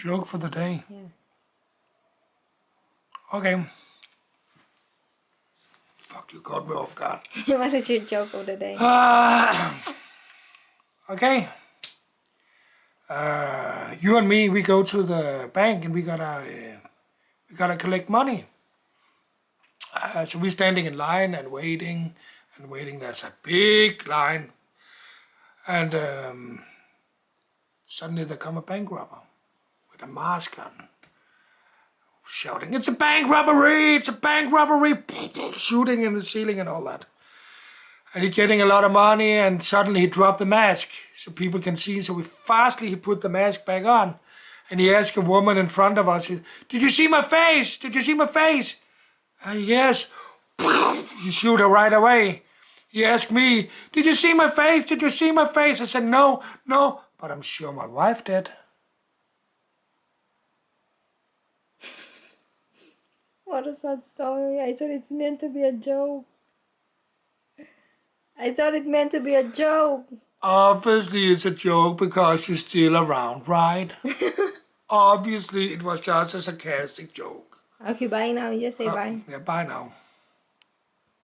Joke for the day. Yeah. Okay. Fuck, you caught me off guard. What is your joke of the day? Okay. You and me, we go to the bank and we gotta collect money. So we're standing in line and waiting. There's a big line, and suddenly there come a bank robber with a mask on, shouting, "It's a bank robbery! It's a bank robbery!" Shooting in the ceiling and all that. And he's getting a lot of money, and suddenly he dropped the mask so people can see. So he put the mask back on, and he asked a woman in front of us, "Did you see my face? Did you see my face?" Yes. You shoot her right away. He asked me, "Did you see my face? Did you see my face?" I said, no, but I'm sure my wife did. What a sad story. I thought it's meant to be a joke. Obviously it's a joke because you're still around, right? Obviously it was just a sarcastic joke. Okay, bye now. Just say bye. Yeah, bye now.